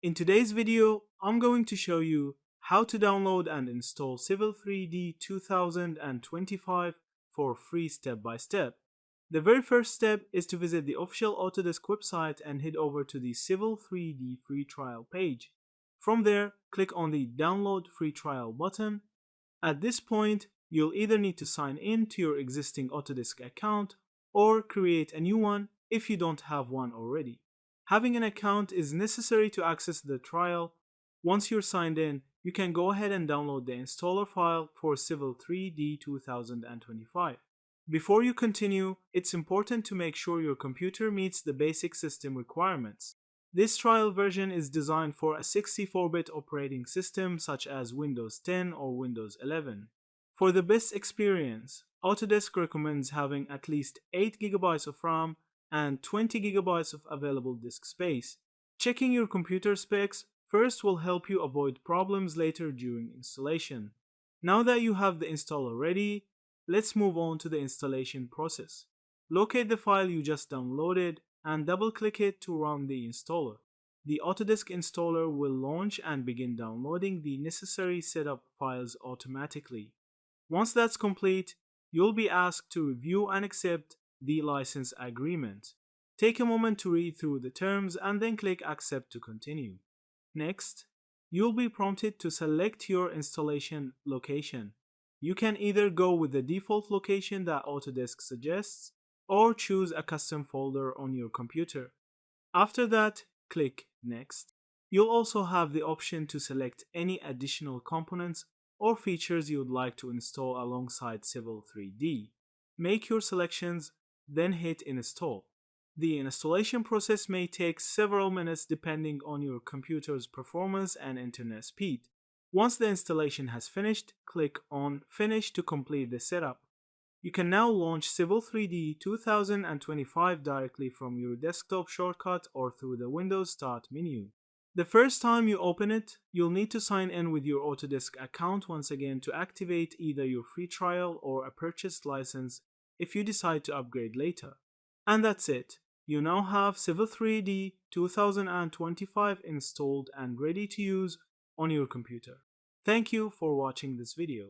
In today's video, I'm going to show you how to download and install Civil 3D 2025 for free step by step. The very first step is to visit the official Autodesk website and head over to the Civil 3D free trial page. From there, click on the Download Free Trial button. At this point, you'll either need to sign in to your existing Autodesk account or create a new one if you don't have one already. Having an account is necessary to access the trial. Once you're signed in, you can go ahead and download the installer file for Civil 3D 2025. Before you continue, it's important to make sure your computer meets the basic system requirements. This trial version is designed for a 64-bit operating system such as Windows 10 or Windows 11. For the best experience, Autodesk recommends having at least 8 GB of RAM and 20 GB of available disk space. Checking your computer specs first will help you avoid problems later during installation. Now that you have the installer ready, let's move on to the installation process. Locate the file you just downloaded and double-click it to run the installer. The Autodesk installer will launch and begin downloading the necessary setup files automatically. Once that's complete, you'll be asked to review and accept the license agreement. Take a moment to read through the terms and then click Accept to continue. Next, you'll be prompted to select your installation location. You can either go with the default location that Autodesk suggests or choose a custom folder on your computer. After that, click Next. You'll also have the option to select any additional components or features you'd like to install alongside Civil 3D. Make your selections, then hit Install. The installation process may take several minutes depending on your computer's performance and internet speed. Once the installation has finished, click on Finish to complete the setup. You can now launch Civil 3D 2025 directly from your desktop shortcut or through the Windows Start menu. The first time you open it, you'll need to sign in with your Autodesk account once again to activate either your free trial or a purchased license if you decide to upgrade later. And that's it. You now have Civil 3D 2025 installed and ready to use on your computer. Thank you for watching this video.